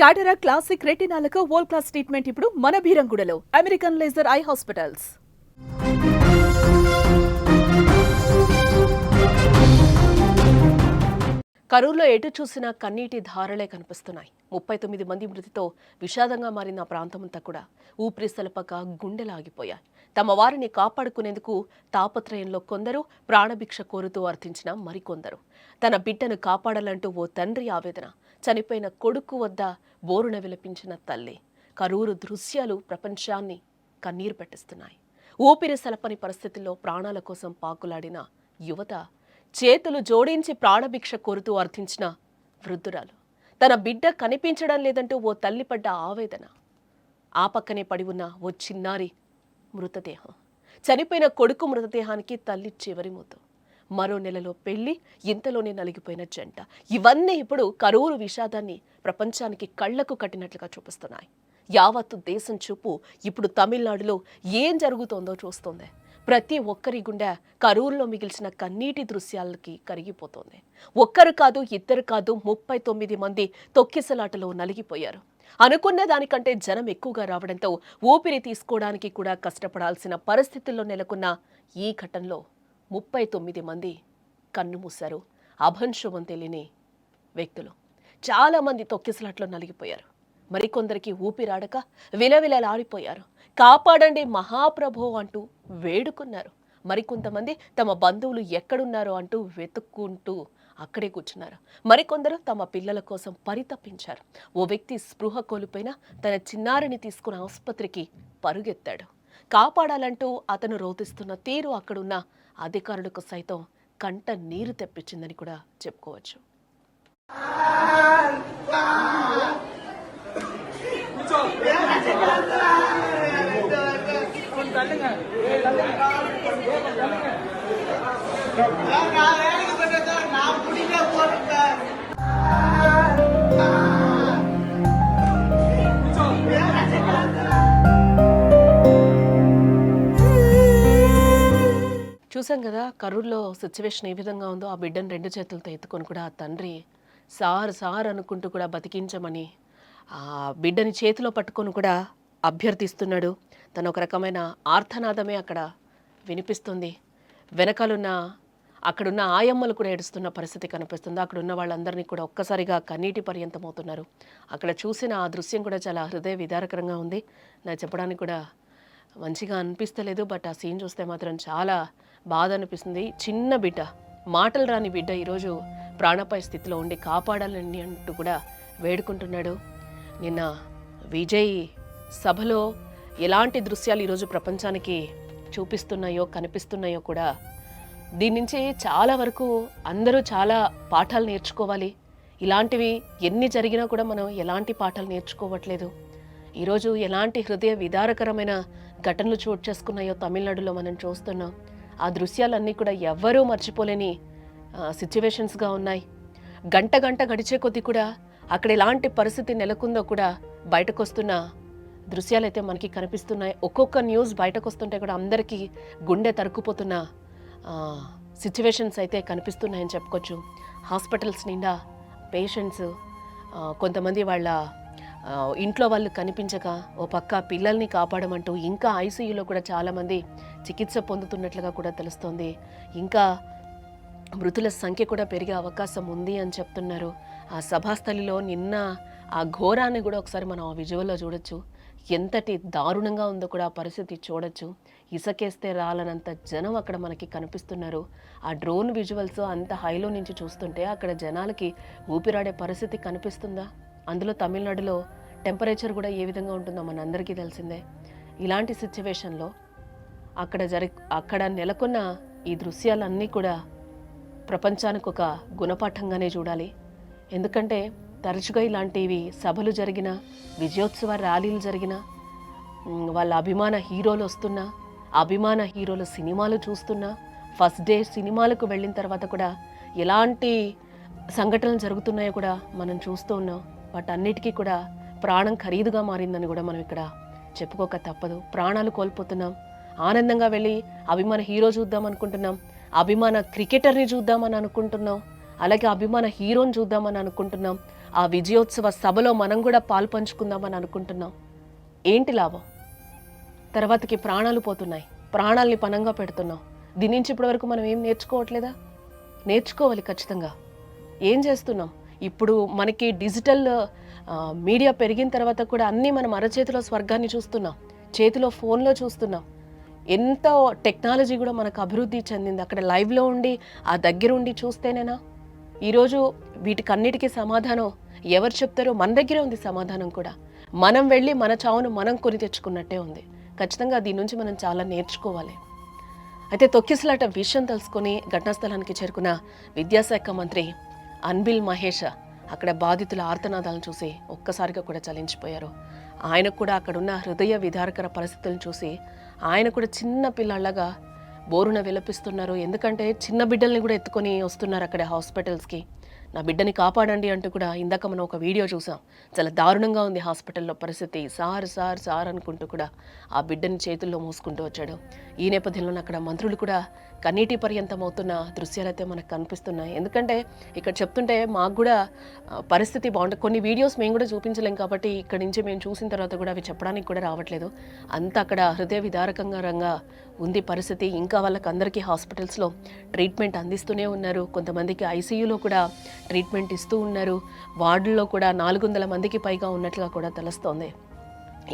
టాటరా classic రెటినాలకు world class treatment ఇప్పుడు మన భీరంగూడలో American laser eye hospitals. కరూరులో ఎటు చూసినా కన్నీటి ధారలే కనిపిస్తున్నాయి. 39 మంది మృతితో విషాదంగా మారిన ప్రాంతమంతా కూడా ఊపిరి సలపక గుండెలాగిపోయాయి. తమ వారిని కాపాడుకునేందుకు తాపత్రయంలో కొందరు, ప్రాణభిక్ష కోరుతూ అర్థించిన మరికొందరు. తన బిడ్డను కాపాడాలంటూ ఓ తండ్రి ఆవేదన, చనిపోయిన కొడుకు వద్ద బోరున విలపించిన తల్లి. కరూరు దృశ్యాలు ప్రపంచాన్ని కన్నీరు పెట్టిస్తున్నాయి. ఊపిరి సలపని పరిస్థితుల్లో ప్రాణాల కోసం పాకులాడిన యువత, చేతులు జోడించి ప్రాణభిక్ష కోరుతూ అర్థించిన వృద్ధురాలు, తన బిడ్డ కనిపించడం లేదంటూ ఓ తల్లి పడ్డ ఆవేదన, ఆ పక్కనే పడి ఉన్న ఓ చిన్నారి మృతదేహం, చనిపోయిన కొడుకు మృతదేహానికి తల్లి చివరి మూతు, మరో నెలలో పెళ్లి, ఇంతలోనే నలిగిపోయిన జంట. ఇవన్నీ ఇప్పుడు కరూరు విషాదాన్ని ప్రపంచానికి కళ్లకు కట్టినట్లుగా చూపిస్తున్నాయి. యావత్తు దేశం చూపు ఇప్పుడు తమిళనాడులో ఏం జరుగుతోందో చూస్తోంది. ప్రతి ఒక్కరి గుండె కరూరులో మిగిల్చిన కన్నీటి దృశ్యాలకి కరిగిపోతోంది. ఒక్కరు కాదు, ఇద్దరు కాదు, 39 మంది తొక్కిసలాటలో నలిగిపోయారు. అనుకున్న దానికంటే జనం ఎక్కువగా రావడంతో ఊపిరి తీసుకోవడానికి కూడా కష్టపడాల్సిన పరిస్థితుల్లో నెలకొన్న ఈ ఘటనలో 39 మంది కన్నుమూశారు. అభంశుభం తెలియని వ్యక్తులు. చాలా మంది తొక్కిసలాట్లో నలిగిపోయారు. మరికొందరికి ఊపిరాడక విలవిలలాడిపోయారు. కాపాడండి మహాప్రభో అంటూ వేడుకున్నారు. మరికొంతమంది తమ బంధువులు ఎక్కడున్నారో అంటూ వెతుక్కుంటూ అక్కడే కూర్చున్నారు. మరికొందరు తమ పిల్లల కోసం పరితపించారు. ఓ వ్యక్తి స్పృహ కోల్పోయినా తన చిన్నారిని తీసుకుని ఆసుపత్రికి పరుగెత్తాడు. కాపాడాలంటూ అతను రోధిస్తున్న తీరు అక్కడున్న అధికారులకు సైతం కంట నీరు తెప్పించిందని కూడా చెప్పుకోవచ్చు. చూసాం కదా కరూరులో సిచ్యువేషన్ ఏ విధంగా ఉందో. ఆ బిడ్డను 2 చేతులతో ఎత్తుకొని కూడా ఆ తండ్రి సార్ సార్ అనుకుంటూ కూడా బతికించమని ఆ బిడ్డని చేతిలో పట్టుకొని కూడా అభ్యర్థిస్తున్నాడు. తను ఒక రకమైన ఆర్తనాదమే అక్కడ వినిపిస్తుంది. వెనకాలన్న అక్కడున్న ఆయమ్మలు కూడా ఏడుస్తున్న పరిస్థితి కనిపిస్తుంది. అక్కడున్న వాళ్ళందరినీ కూడా ఒక్కసారిగా కన్నీటి పర్యంతమవుతున్నారు. అక్కడ చూసిన ఆ దృశ్యం కూడా చాలా హృదయ విదారకరంగా ఉంది. నాకు చెప్పడానికి కూడా మంచిగా అనిపిస్తలేదు. బట్ ఆ సీన్ చూస్తే మాత్రం చాలా బాధ అనిపిస్తుంది. చిన్న బిడ్డ, మాటలు రాని బిడ్డ ఈరోజు ప్రాణాపాయ స్థితిలో ఉండి కాపాడాలని అంటూ కూడా వేడుకుంటున్నాడు. నిన్న విజయ్ సభలో ఎలాంటి దృశ్యాలు ఈరోజు ప్రపంచానికి చూపిస్తున్నాయో కనిపిస్తున్నాయో కూడా దీని నుంచి చాలా వరకు అందరూ చాలా పాఠాలు నేర్చుకోవాలి. ఇలాంటివి ఎన్ని జరిగినా కూడా మనం ఎలాంటి పాఠాలు నేర్చుకోవట్లేదు. ఈరోజు ఎలాంటి హృదయ విదారకరమైన ఘటనలు చోటు చేసుకున్నాయో తమిళనాడులో మనం చూస్తున్నాం. ఆ దృశ్యాలన్నీ కూడా ఎవ్వరూ మర్చిపోలేని సిచ్యువేషన్స్గా ఉన్నాయి. గంట గడిచే కొద్దీ కూడా అక్కడ ఎలాంటి పరిస్థితి నెలకొందో కూడా బయటకు వస్తున్న దృశ్యాలైతే మనకి కనిపిస్తున్నాయి. ఒక్కొక్క న్యూస్ బయటకు వస్తుంటే కూడా అందరికీ గుండె తరుక్కుపోతున్న సిచ్యువేషన్స్ అయితే కనిపిస్తున్నాయని చెప్పుకోవచ్చు. హాస్పిటల్స్ నిండా పేషెంట్స్, కొంతమంది వాళ్ళ ఇంట్లో వాళ్ళు కనిపించక ఓ పక్క పిల్లల్ని కాపాడమంటూ ఇంకా ఐసీయూలో కూడా చాలామంది చికిత్స పొందుతున్నట్లుగా కూడా తెలుస్తోంది. ఇంకా మృతుల సంఖ్య కూడా పెరిగే అవకాశం ఉంది అని చెప్తున్నారు. ఆ సభాస్థలిలో నిన్న ఆ ఘోరాన్ని కూడా ఒకసారి మనం ఆ విజువల్లో చూడొచ్చు. ఎంతటి దారుణంగా ఉందో కూడా ఆ పరిస్థితి చూడొచ్చు. ఇసకేస్తే రాలనంత జనం అక్కడ మనకి కనిపిస్తున్నారు. ఆ డ్రోన్ విజువల్స్ అంత హైలో నుంచి చూస్తుంటే అక్కడ జనాలకి ఊపిరాడే పరిస్థితి కనిపిస్తుందా? అందులో తమిళనాడులో టెంపరేచర్ కూడా ఏ విధంగా ఉంటుందో మనందరికీ తెలిసిందే. ఇలాంటి సిచ్యువేషన్లో అక్కడ నెలకొన్న ఈ దృశ్యాలన్నీ కూడా ప్రపంచానికి ఒక గుణపాఠంగానే చూడాలి. ఎందుకంటే తరచుగా ఇలాంటివి సభలు జరిగిన, విజయోత్సవ ర్యాలీలు జరిగిన, వాళ్ళ అభిమాన హీరోలు వస్తున్నా, అభిమాన హీరోల సినిమాలు చూస్తున్నా, ఫస్ట్ డే సినిమాలకు వెళ్ళిన తర్వాత కూడా ఎలాంటి సంఘటనలు జరుగుతున్నాయో కూడా మనం చూస్తూ ఉన్నాం. వాటన్నిటికీ కూడా ప్రాణం ఖరీదుగా మారిందని కూడా మనం ఇక్కడ చెప్పుకోక తప్పదు. ప్రాణాలు కోల్పోతున్నాం. ఆనందంగా వెళ్ళి అభిమాన హీరో చూద్దాం అనుకుంటున్నాం, అభిమాన క్రికెటర్ని చూద్దామని అనుకుంటున్నాం, అలాగే అభిమాన హీరోని చూద్దామని అనుకుంటున్నాం. ఆ విజయోత్సవ సభలో మనం కూడా పాలు పంచుకుందామని అనుకుంటున్నాం. ఏంటి లాభం? తర్వాతకి ప్రాణాలు పోతున్నాయి, ప్రాణాలని పణంగా పెడుతున్నాం. దీని నుంచి ఇప్పటివరకు మనం ఏం నేర్చుకోవట్లేదా? నేర్చుకోవాలి ఖచ్చితంగా. ఏం చేస్తున్నాం? ఇప్పుడు మనకి డిజిటల్ మీడియా పెరిగిన తర్వాత కూడా అన్నీ మనం అరచేతిలో స్వర్గాన్ని చూస్తున్నాం, చేతిలో ఫోన్లో చూస్తున్నాం. ఎంతో టెక్నాలజీ కూడా మనకు అభివృద్ధి చెందింది. అక్కడ లైవ్లో ఉండి ఆ దగ్గర ఉండి చూస్తేనేనా? ఈరోజు వీటికన్నిటికీ సమాధానం ఎవరు చెప్తారో మన దగ్గరే ఉంది సమాధానం కూడా. మనం వెళ్ళి మన చావును మనం కొని తెచ్చుకున్నట్టే ఉంది. ఖచ్చితంగా దీని నుంచి మనం చాలా నేర్చుకోవాలి. అయితే తొక్కిసలాట విషయం తెలుసుకొని ఘటనా స్థలానికి చేరుకున్న విద్యాశాఖ మంత్రి అన్బిల్ మహేష్ అక్కడ బాధితుల ఆర్తనాదాలను చూసి ఒక్కసారిగా కూడా చలించిపోయారు. ఆయనకు కూడా అక్కడున్న హృదయ విదారకర పరిస్థితులను చూసి ఆయన కూడా చిన్న పిల్లలాగా బోరున విలపిస్తున్నారు. ఎందుకంటే చిన్న బిడ్డల్ని కూడా ఎత్తుకొని వస్తున్నారు అక్కడ హాస్పిటల్స్కి. నా బిడ్డని కాపాడండి అంటూ కూడా ఇందాక మనం ఒక వీడియో చూసాం. చాలా దారుణంగా ఉంది హాస్పిటల్లో పరిస్థితి. సార్ సార్ సార్ అనుకుంటూ కూడా ఆ బిడ్డని చేతుల్లో మోసుకుంటూ వచ్చాడు. ఈ నేపథ్యంలో అక్కడ మంత్రులు కూడా కన్నీటి పర్యంతం అవుతున్న దృశ్యాలైతే మనకు కనిపిస్తున్నాయి. ఎందుకంటే ఇక్కడ చెప్తుంటే మాకు కూడా పరిస్థితి బాగుంటుంది. కొన్ని వీడియోస్ మేము కూడా చూపించలేం కాబట్టి ఇక్కడి నుంచి మేము చూసిన తర్వాత కూడా అవి చెప్పడానికి కూడా రావట్లేదు. అంతా అక్కడ హృదయ విదారకంగా ఉంది పరిస్థితి. ఇంకా వాళ్ళకి అందరికీ హాస్పిటల్స్లో ట్రీట్మెంట్ అందిస్తూనే ఉన్నారు. కొంతమందికి ఐసీయూలో కూడా ట్రీట్మెంట్ ఇస్తూ ఉన్నారు. వార్డుల్లో కూడా 400 మందికి పైగా ఉన్నట్లుగా కూడా తెలుస్తోంది.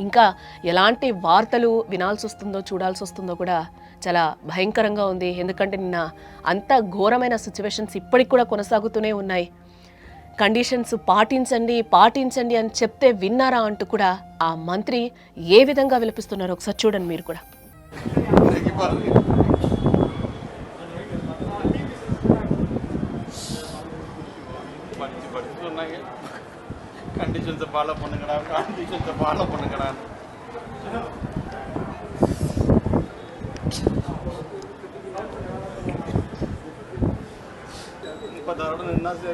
ఇంకా ఎలాంటి వార్తలు వినాల్సి వస్తుందో చూడాల్సి వస్తుందో కూడా చాలా భయంకరంగా ఉంది. ఎందుకంటే నిన్న అంత ఘోరమైన సిచ్యువేషన్స్ ఇప్పటికి కూడా కొనసాగుతూనే ఉన్నాయి. కండిషన్స్ పాటించండి అని చెప్తే విన్నారా అంటూ కూడా ఆ మంత్రి ఏ విధంగా విలపిస్తున్నారో ఒకసారి చూడండి మీరు కూడా. कंडीशन से बाला पनगड़ा कंडीशन से बाला पनगड़ा पदार्थ निन्ना से